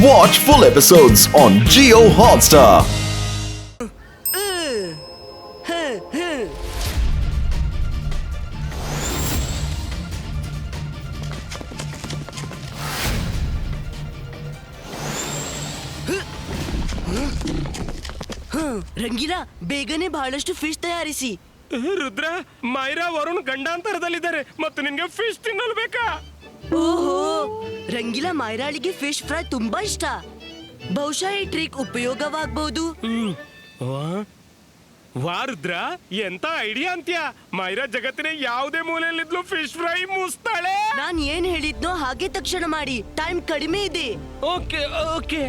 Watch full episodes on Jio Hotstar. ರಂಗಿಲಾ, ಬೇಗನೆ ಬಹಳಷ್ಟು fish ತಯಾರಿಸಿ. ರುದ್ರ, ಮೈರಾ ವರುಣ್ ಗಂಡಾಂತರದಲ್ಲಿದ್ದಾರೆ ಮತ್ತು ನಿನ್ಗೆ ಫಿಶ್ ತಿನ್ನಲು ಬೇಕಾ? ಓಹೋ, ರಂಗಿಲಾ ಮೈರಾಳಿಗೆ ಫಿಶ್ ಫ್ರೈ ತುಂಬಾ ಇಷ್ಟ. ಬಹುಶಃ ಈ ಟ್ರಿಕ್ ಉಪಯೋಗವಾಗಬಹುದು. ವಾ ರುದ್ರ, ಎಂತ ಐಡಿಯಾ ಅಂತ್ಯಾ. ಮೈರಾ ಜಗತ್ತಿನ ಯಾವುದೇ ಮೂಲೆಯಲ್ಲಿದ್ಲು ಫಿಶ್ ಫ್ರೈ ಮುಸ್ತಾಳೆ. ನಾನ್ ಏನ್ ಹೇಳಿದ್ನೋ ಹಾಗೆ ತಕ್ಷಣ ಮಾಡಿ. ಟೈಮ್ ಕಡಿಮೆ ಇದೆ. Okay okay.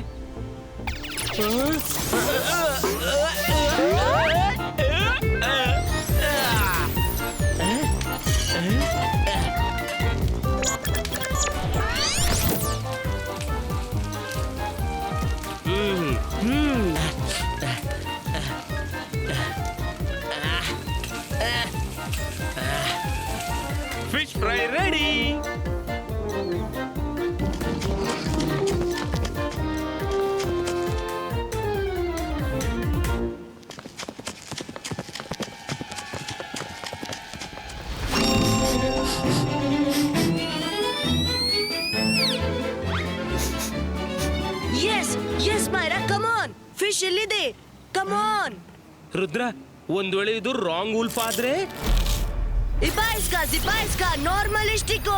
Fish fry ready. Yes, Myra, come on. Fish ಎಲ್ಲಿದೆ? Come on. ರುದ್ರ, ಒಂದ್ ವೇಳೆ ಇದು ರಾಂಗ್ ಉಲ್ಫ್ ಆದ್ರೆ? Zibaiska, normalistico.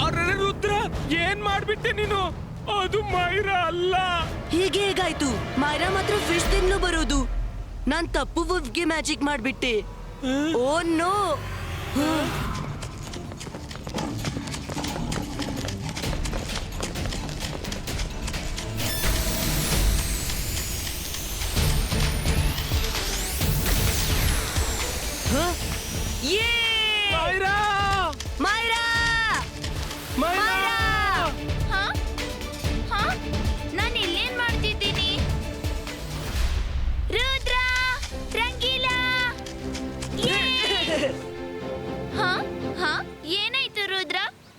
ಅರೆ ರುದ್ರ, ಏನ್ ಮಾಡ್ಬಿಟ್ಟೆ ನೀನು? ಅದು ಮೈರಾ ಅಲ್ಲ. ಹೀಗೆ ಹೇಗಾಯ್ತು? ಮೈರಾ ಮಾತ್ರ ಫಿಶ್ ತಿನ್ನಲು ಬರೋದು. ನಾನ್ ತಪ್ಪು ವುಲ್ಫ್ಗೆ ಮ್ಯಾಜಿಕ್ ಮಾಡ್ಬಿಟ್ಟೆ. Oh no. ಮೈರಾ! ಮೈರಾ! ಮೈರಾ! ನಾನು ಇಲ್ಲೇನ್ ಮಾಡ್ತಿದ್ದೀನಿ? ರುದ್ರ, ರಂಗೀಲಾ! ಏನಾಯ್ತು ರುದ್ರ?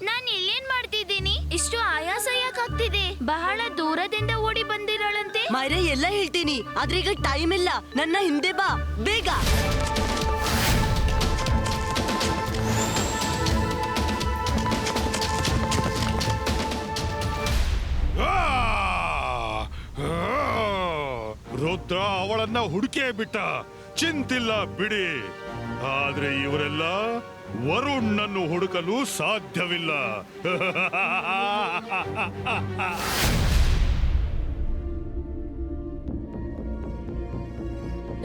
ನಾನು ಇಲ್ಲೇನ್ ಮಾಡ್ತಿದ್ದೀನಿ? ಇಷ್ಟು ಆಯಾಸ ಯಾಕಾಗ್ತಿದೆ? ಬಹಳ ದೂರದಿಂದ ಓಡಿ ಬಂದಿರಳಂತೆ. ಮೈರಾ ಎಲ್ಲ ಹೇಳ್ತೀನಿ, ಆದ್ರೆ ಈಗ ಟೈಮ್ ಇಲ್ಲ. ನನ್ನ ಹಿಂದೆ ಬಾ ಬೇಗ. ರುದ್ರ ಅವಳನ್ನ ಹುಡುಕೇ ಬಿಟ್ಟ. ಚಿಂತಿಲ್ಲ ಬಿಡಿ. ಆದ್ರೆ ಇವರೆಲ್ಲ ವರುಣನ್ನು ಹುಡುಕಲು ಸಾಧ್ಯವಿಲ್ಲ.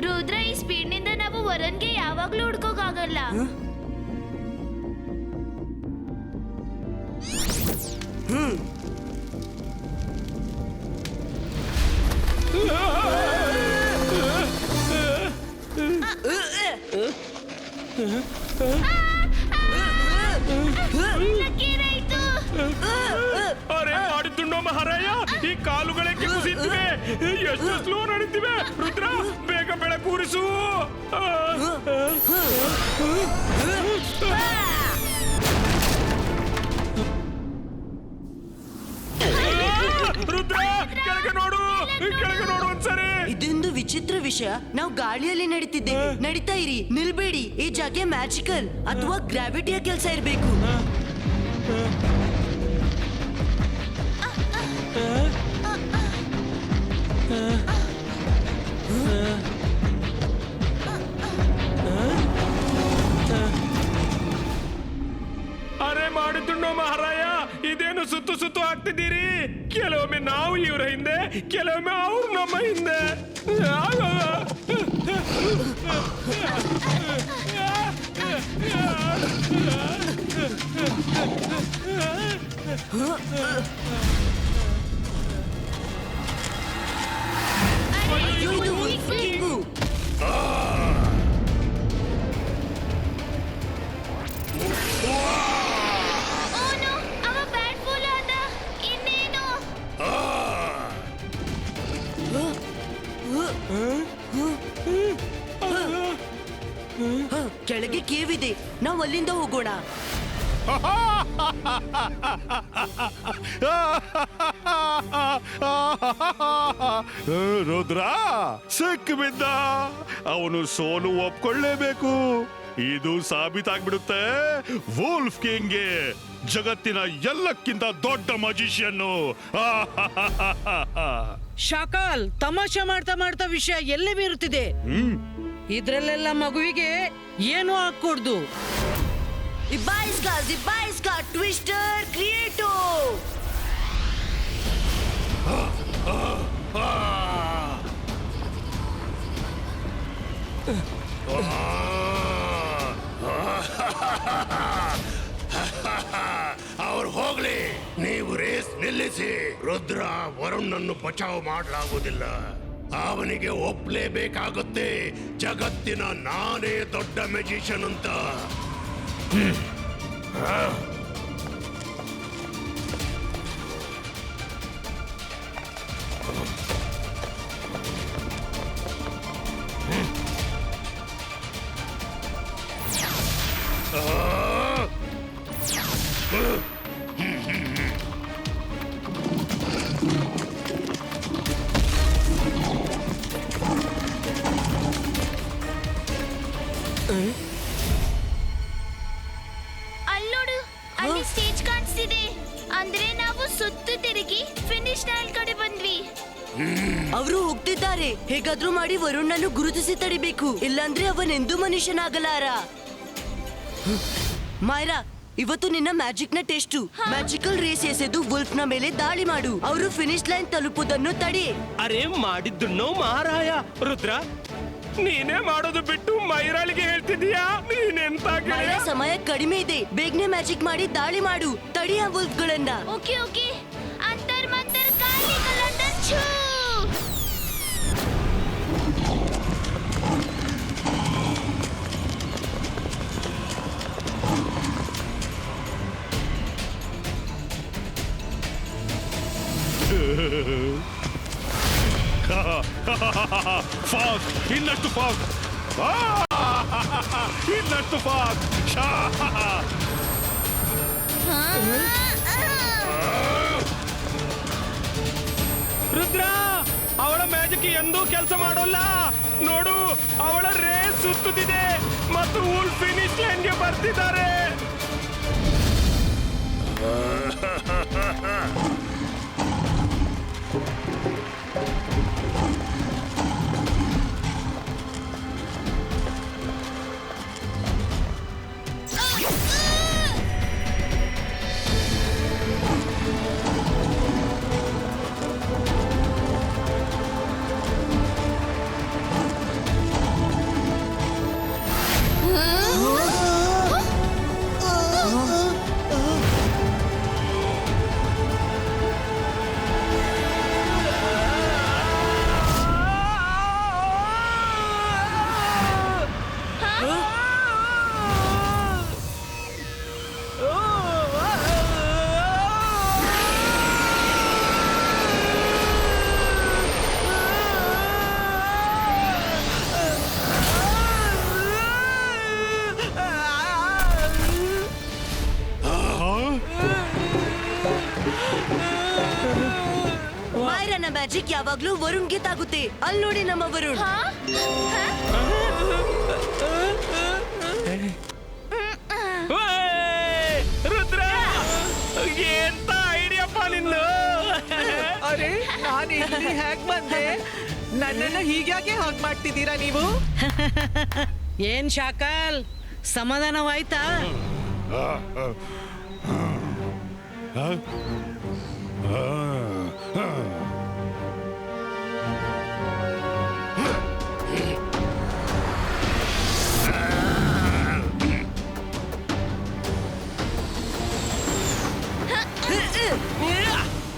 ರುದ್ರ, ಈ ಸ್ಪೀಡ್ನಿಂದ ನಾವು ವರನ್ಗೆ ಯಾವಾಗ್ಲೂ ಹುಡ್ಕೋಕಾಗಲ್ಲ. ಅರೆ ಮಾಡಿದ್ದುಂಡೋ ಮಹಾರಾಯ, ಈ ಕಾಲುಗಳಕ್ಕೆ ಕುಸಿತಿವೆ. ಎಷ್ಟು ಸ್ಲೋ ನಡೀತಿವೆ. ರುದ್ರ, ಬೇಗ ಬೆಳಕೂರಿಸು. ರುದ್ರ, ಕೆಳಗೆ ನೋಡು ಒಂದ್ಸರಿ. ಇದೊಂದು ವಿಚಿತ್ರ ವಿಷಯ. ನಾವು ಗಾಳಿಯಲ್ಲಿ ನಡೀತಿದ್ದೇವೆ. ನಡೀತಾ ಇರಿ, ನಿಲ್ಬೇಡಿ. ಈ ಜಾಗ ಮ್ಯಾಜಿಕಲ್ ಅಥವಾ ಗ್ರಾವಿಟಿಯ ಕೆಲಸ ಇರಬೇಕು. ಅರೆ ಮಾಡಿದ್ದುಂಡೋ ಮಹಾರಾಯ, ಇದೇನು ಸುತ್ತು ಸುತ್ತು ಆಗ್ತಿದ್ದೀರಿ? ಕೆಲವೊಮ್ಮೆ ನಾವು ಇವರ ಹಿಂದೆ, ಕೆಲವೊಮ್ಮೆ ಅವ್ರು ನಮ್ಮ ಹಿಂದೆ. ಅಯ್ಯೋ, ಇದು wolf king. ಅವ ಬ್ಯಾಟ್ ಫೂಲ್ ಆದ. ಇನ್ನೇನು? ಕೆಳಗೆ ಕೇವ್ ಇದೆ, ನಾವು ಅಲ್ಲಿಂದ ಹೋಗೋಣ. ರುದ್ರ ಸಿಕ್ಕ ಬಿದ್ದ. ಅವನು ಸೋಲು ಒಪ್ಕೊಳ್ಳೇಬೇಕು. ಇದು ಸಾಬೀತಾಗ್ಬಿಡುತ್ತೆ ವೂಲ್ಫ್ ಕಿಂಗ್ಗೆ ಜಗತ್ತಿನ ಎಲ್ಲಕ್ಕಿಂತ ದೊಡ್ಡ ಮಜಿಷಿಯನ್ನು. ಶಾಕಾಲ್ ತಮಾಷೆ ಮಾಡ್ತಾ ಮಾಡ್ತಾ ವಿಷಯ ಎಲ್ಲಿ ಬೀರುತ್ತಿದೆ. ಇದ್ರಲ್ಲೆಲ್ಲ ಮಗುವಿಗೆ ಏನು ಹಾಕೊಡ್ದು. Ibaiska, Twister, Creato! ಅವ್ರು ಹೋಗ್ಲಿ, ನೀವು ರೇಸ್ ನಿಲ್ಲಿಸಿ. ರುದ್ರ ವರುಣನ್ನು ಬಚಾವ್ ಮಾಡಲಾಗುವುದಿಲ್ಲ. ಅವನಿಗೆ ಒಪ್ಲೇಬೇಕಾಗುತ್ತೆ ಜಗತ್ತಿನ ನಾನೇ ದೊಡ್ಡ ಮ್ಯಾಜಿಷಿಯನ್ ಅಂತ. ಅಲ್ಲೋಡು, ಅಲ್ಲಿ ಸ್ಟೇಜ್ ಕಾಣಿಸ್ತಿದೆ. ಅಂದ್ರೆ ನಾವು ಸುತ್ತು ತಿರುಗಿ ಫಿನಿಶ್ ಲೈನ್ ಕಡೆ ಬಂದ್ವಿ. ಅವರು ಹೋಗ್ತಿದ್ದಾರೆ. ಹೇಗಾದ್ರೂ ಮಾಡಿ ವರುಣನ್ನು ಗುರುತಿಸಿ ತಡಿಬೇಕು, ಇಲ್ಲಾಂದ್ರೆ ಅವನೆಂದೂ ಮನುಷ್ಯನಾಗಲಾರ. ಮಾಯರಾ, ಇವತ್ತು ನಿನ್ನ ಮ್ಯಾಜಿಕ್ ನ ಟೆಸ್ಟು. ಮ್ಯಾಜಿಕಲ್ ರೇಸ್ ಎಸೆದು ವುಲ್ಫ್ ನ ಮೇಲೆ ದಾಳಿ ಮಾಡು. ಅವರು ಫಿನಿಶ್ ಲೈನ್ ತಲುಪುವುದನ್ನು ತಡಿ. ಅರೆ ಮಾಡಿದ್ದನ್ನು ಮಹಾರಾಯ. ರುದ್ರ, ನೀನೇ ಮಾಡೋದು ಬಿಟ್ಟು ಮೈರಾಳಿಗೆ ಹೇಳ್ತಿದೀಯಾ? ನೀನೆಂತ ಮಾಯರಾ, ಸಮಯ ಕಡಿಮೆ ಇದೆ. ಬೇಗನೆ ಮ್ಯಾಜಿಕ್ ಮಾಡಿ ದಾಳಿ ಮಾಡು. ತಡಿ ಆ ವುಲ್ಫ್ ಗಳನ್ನ. Okay okay. ಅಂತರ್ ಮಂತರ್ ಕಾಲಿ ಕಲಂದರ್ ಛೂ. ಫಾಸ್ಟ್, ಇನ್ನಷ್ಟು ಫಾಸ್ಟ್, ಇನ್ನಷ್ಟು ಫಾಸ್ಟ್. ರುದ್ರ, ಅವಳ ಮ್ಯಾಜಿಕ್ ಎಂದೂ ಕೆಲಸ ಮಾಡೋಲ್ಲ. ನೋಡು, ಅವಳ ರೇಸ್ ಸುತ್ತುತ್ತಿದೆ ಮತ್ತು ವೂಲ್ಫ್ ಫಿನಿಶ್ ಲೈನ್ಗೆ ಬರ್ತಿದ್ದಾರೆ. ಮಾಯರನ ಮ್ಯಾಜಿಕ್ ಯಾವಾಗ್ಲೂ ವರುಣ್ಗೆ ತಾಗುತ್ತೆ. ಅಲ್ಲಿ ನೋಡಿ ನಮ್ಮ ವರುಣ್. ಓಯ್! ರುದ್ರ, ಎಂತ ಐಡಿಯಪ್ಪ ನಿಂದು. ಅರೆ, ನಾನು ಇಲ್ಲಿ ಹೇಗ್ ಬಂದೆ? ನನ್ನನ್ನು ಹೀಗ್ಯಾಕೆ ಹಾಗೆ ಮಾಡ್ತಿದ್ದೀರಾ ನೀವು? ಏನ್ ಶಾಕಾಲ್, ಸಮಾಧಾನವಾಯ್ತಾ?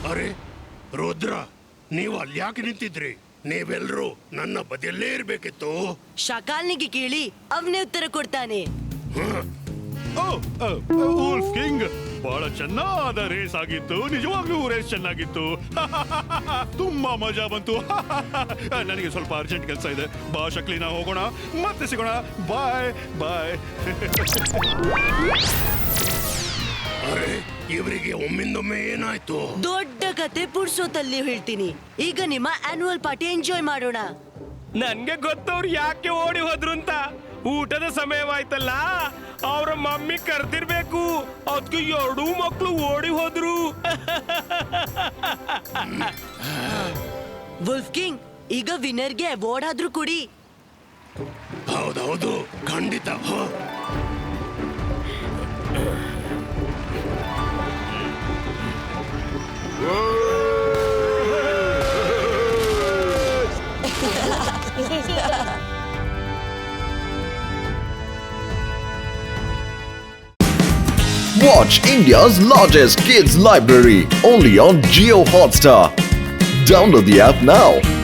ಅರೆ ರುದ್ರ, ನೀವು ಅಲ್ಯಾಕೆ ನಿಂತಿದ್ರಿ? ನೀವೆಲ್ರೂ ನನ್ನ ಬದಿಯಲ್ಲೇ ಇರ್ಬೇಕಿತ್ತು. ಶಕಾಲ್ನಿಗೆ ಕೇಳಿ, ಅವನೇ ಉತ್ತರ ಕೊಡ್ತಾನೆ. ವೂಲ್ಫ್ ಕಿಂಗ್, ಬಹಳ ಚೆನ್ನಾದ ರೇಸ್ ಆಗಿತ್ತು. ನಿಜವಾಗ್ಲೂ ರೇಸ್ ಚೆನ್ನಾಗಿತ್ತು. ತುಂಬಾ ಮಜಾ ಬಂತು. ನನಗೆ ಸ್ವಲ್ಪ ಅರ್ಜೆಂಟ್ ಕೆಲಸ ಇದೆ. ಬಾ ಶಕ್ಲಿ, ನಾವು ಹೋಗೋಣ, ಮತ್ತೆ ಸಿಗೋಣ. ಬಾಯ್ ಬಾಯ್. ಅರೆ ಇವರಿಗೆ ಒಮ್ಮಿಂದೊಮ್ಮೆ ಏನಾಯ್ತು? ದೊಡ್ಡ ಕತೆ ಪುಡ್ಸೋತಲ್ಲಿ ಹೇಳ್ತೀನಿ. ಈಗ ನಿಮ್ಮ ಆನ್ಯುವಲ್ ಪಾರ್ಟಿ ಎಂಜಾಯ್ ಮಾಡೋಣ. ನನ್ಗೆ ಗೊತ್ತವ್ರು ಯಾಕೆ ಓಡಿ ಹೋದ್ರು ಅಂತ. ಊಟದ ಸಮಯವಾಯ್ತಲ್ಲ, ಅವ್ರ ಮಮ್ಮಿ ಕರ್ದಿರ್ಬೇಕು. ಅದಕ್ಕೆ ಎರಡೂ ಮಕ್ಕಳು ಓಡಿ ಹೋದ್ರು. ವುಲ್ಫ್ ಕಿಂಗ್, ಈಗ ವಿನ್ನರ್ಗೆ ಅವಾರ್ಡ್ ಆದ್ರೂ ಕೊಡಿ. ಹೌದೌದು, ಖಂಡಿತ. Watch India's largest kids library only on Jio Hotstar. Download the app now.